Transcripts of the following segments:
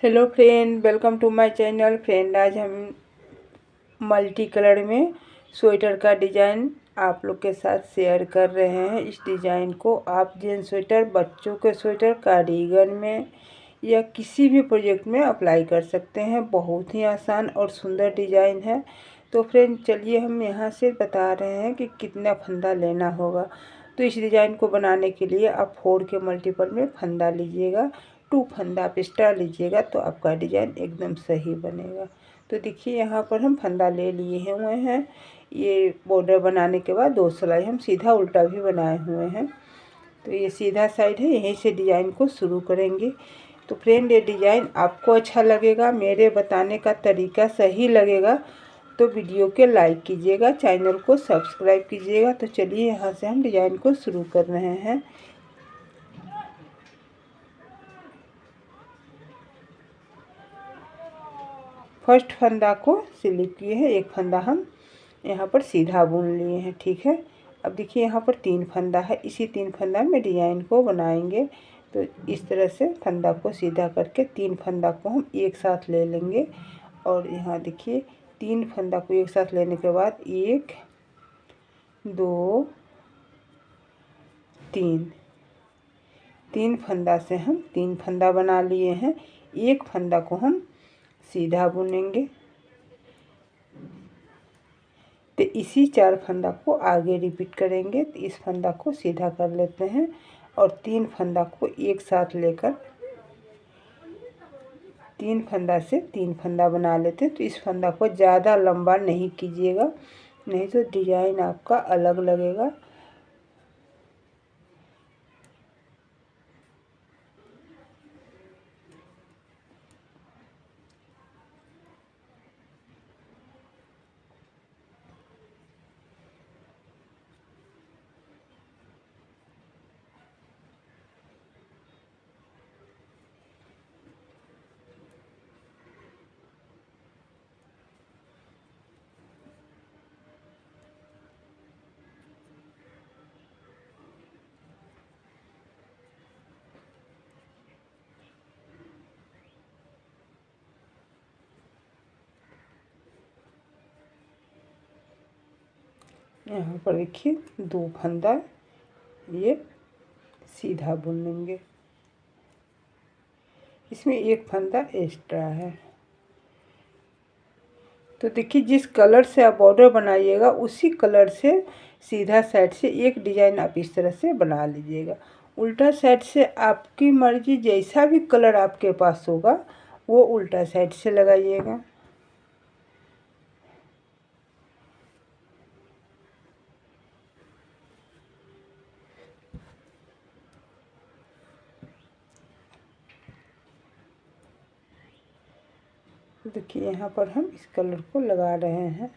Hello friend, welcome to my channel. Friend, आज हम multi colour में स्वेटर का डिज़ाइन आप लोग के साथ शेयर कर रहे हैं। इस डिज़ाइन को आप जेंट्स स्वेटर, बच्चों के स्वेटर, कार्डिगन में या किसी भी प्रोजेक्ट में अप्लाई कर सकते हैं। बहुत ही आसान और सुंदर डिज़ाइन है। तो फ्रेंड, चलिए हम यहाँ से बता रहे हैं कि कितना फंदा लेना होगा। तो इस डिज़ाइन को बनाने के लिए आप 4 के मल्टीपल में फंदा लीजिएगा। 2 फंदा आप एक्स्ट्रा लीजिएगा तो आपका डिज़ाइन एकदम सही बनेगा। तो देखिए, यहाँ पर हम फंदा ले लिए हुए हैं। ये बॉर्डर बनाने के बाद 2 सिलाई हम सीधा उल्टा भी बनाए हुए हैं। तो ये सीधा साइड है, यहीं से डिज़ाइन को शुरू करेंगे। तो फ्रेंड, ये डिज़ाइन आपको अच्छा लगेगा, मेरे बताने का तरीका सही लगेगा तो वीडियो के लाइक कीजिएगा, चैनल को सब्सक्राइब कीजिएगा। तो चलिए, यहाँ से हम डिज़ाइन को शुरू कर रहे हैं। फर्स्ट फंदा को स्लिप किए हैं, एक फंदा हम यहाँ पर सीधा बुन लिए हैं। ठीक है, अब देखिए यहाँ पर 3 फंदा है, इसी 3 फंदा में डिज़ाइन को बनाएंगे। तो इस तरह से फंदा को सीधा करके 3 फंदा को हम एक साथ ले लेंगे। और यहाँ देखिए, 3 फंदा को एक साथ लेने के बाद 1 2 3 3 फंदा से हम 3 फंदा बना लिए हैं। एक फंदा को हम सीधा बुनेंगे। तो इसी 4 फंदा को आगे रिपीट करेंगे। तो इस फंदा को सीधा कर लेते हैं और 3 फंदा को एक साथ लेकर 3 फंदा से 3 फंदा बना लेते हैं। तो इस फंदा को ज़्यादा लंबा नहीं कीजिएगा, नहीं तो डिज़ाइन आपका अलग लगेगा। यहाँ पर देखिए 2 फंदा ये सीधा बुन लेंगे, इसमें एक फंदा एक्स्ट्रा है। तो देखिए, जिस कलर से आप बॉर्डर बनाइएगा उसी कलर से सीधा साइड से एक डिज़ाइन आप इस तरह से बना लीजिएगा। उल्टा साइड से आपकी मर्ज़ी, जैसा भी कलर आपके पास होगा वो उल्टा साइड से लगाइएगा। देखिए, यहाँ पर हम इस कलर को लगा रहे हैं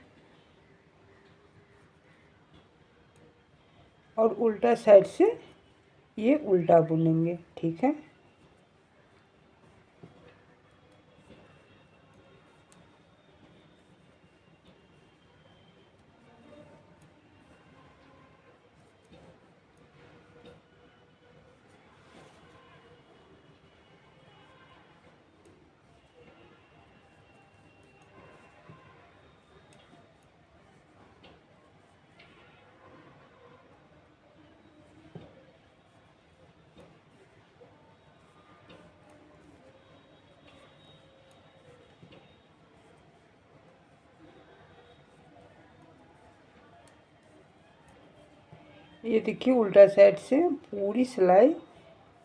और उल्टा साइड से ये उल्टा बुनेंगे। ठीक है, ये देखिए, उल्टा साइड से पूरी सिलाई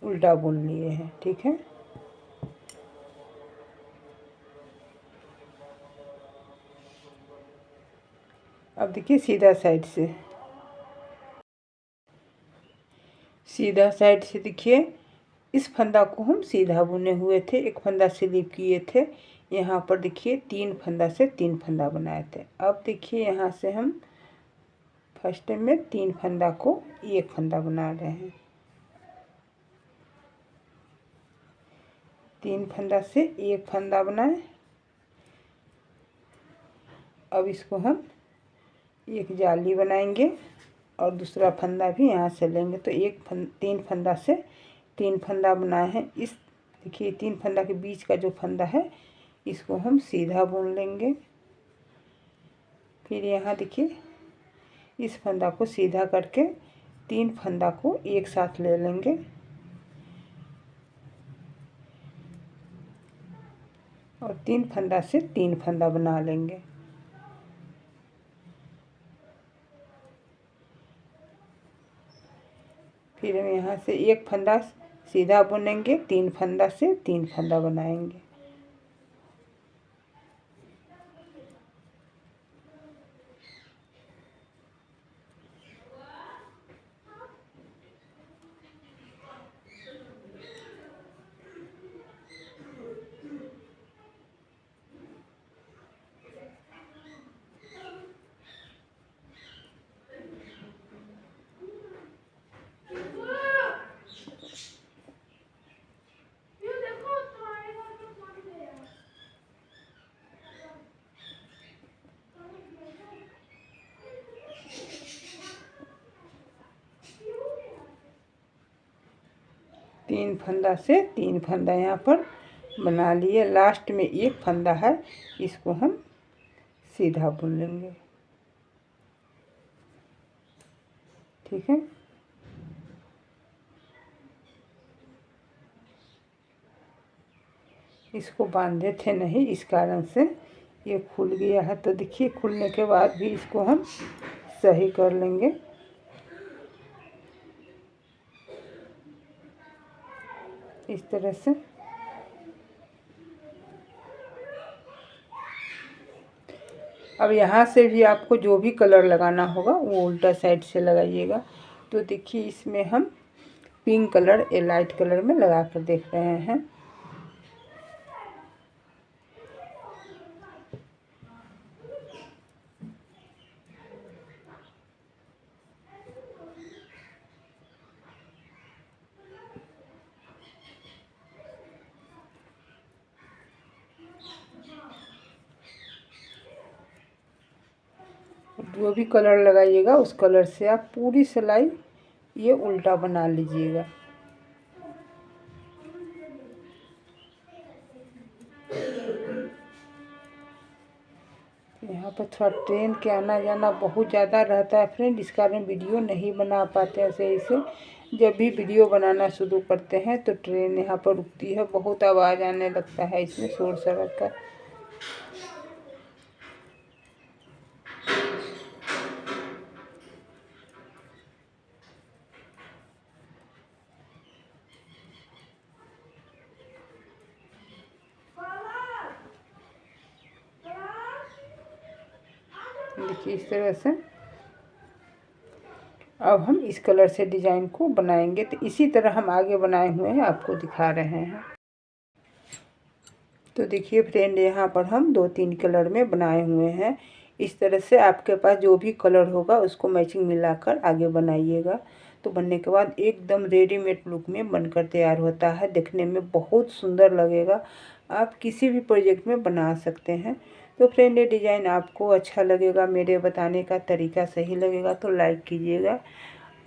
उल्टा बुन लिए हैं। ठीक है, अब देखिए सीधा साइड से देखिए, इस फंदा को हम सीधा बुने हुए थे, एक फंदा स्लिप किए थे। यहाँ पर देखिए 3 फंदा से 3 फंदा बनाए थे। अब देखिए, यहाँ से हम फर्स्ट में 3 फंदा को एक फंदा बना रहे हैं। 3 फंदा से एक फंदा बनाए। अब इसको हम एक जाली बनाएंगे और दूसरा फंदा भी यहाँ से लेंगे। तो 3 फंदा से 3 फंदा बनाए हैं। इस देखिए 3 फंदा के बीच का जो फंदा है इसको हम सीधा बुन लेंगे। फिर यहाँ देखिए इस फंदा को सीधा करके 3 फंदा को एक साथ ले लेंगे और 3 फंदा से 3 फंदा बना लेंगे। फिर हम यहाँ से एक फंदा सीधा बुनेंगे, 3 फंदा से 3 फंदा बनाएंगे। तीन फंदा से 3 फंदा यहाँ पर बना लिए। लास्ट में एक फंदा है, इसको हम सीधा बुन लेंगे। ठीक है, इसको बांधे थे नहीं, इस कारण से ये खुल गया है। तो देखिए खुलने के बाद भी इसको हम सही कर लेंगे। इस तरह से अब यहाँ से भी आपको जो भी कलर लगाना होगा वो उल्टा साइड से लगाइएगा। तो देखिए इसमें हम पिंक कलर या लाइट कलर में लगा कर देख रहे हैं। जो भी कलर लगाइएगा उस कलर से आप पूरी सिलाई ये उल्टा बना लीजिएगा। यहाँ पर थोड़ा ट्रेन के आना जाना बहुत ज़्यादा रहता है फ्रेंड, इस कारण वीडियो नहीं बना पाते हैं सही से। जब भी वीडियो बनाना शुरू करते हैं तो ट्रेन यहाँ पर रुकती है, बहुत आवाज़ आने लगता है इसमें, शोर शराबा का। देखिए इस तरह से अब हम इस कलर से डिज़ाइन को बनाएंगे। तो इसी तरह हम आगे बनाए हुए हैं आपको दिखा रहे हैं। तो देखिए फ्रेंड यहाँ पर हम 2-3 कलर में बनाए हुए हैं। इस तरह से आपके पास जो भी कलर होगा उसको मैचिंग मिलाकर आगे बनाइएगा। तो बनने के बाद एकदम रेडीमेड लुक में बनकर तैयार होता है, देखने में बहुत सुंदर लगेगा। आप किसी भी प्रोजेक्ट में बना सकते हैं। तो फ्रेंड ये डिज़ाइन आपको अच्छा लगेगा, मेरे बताने का तरीका सही लगेगा तो लाइक कीजिएगा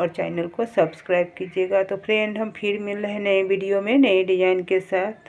और चैनल को सब्सक्राइब कीजिएगा। तो फ्रेंड हम फिर मिल रहे हैं नए वीडियो में नए डिज़ाइन के साथ।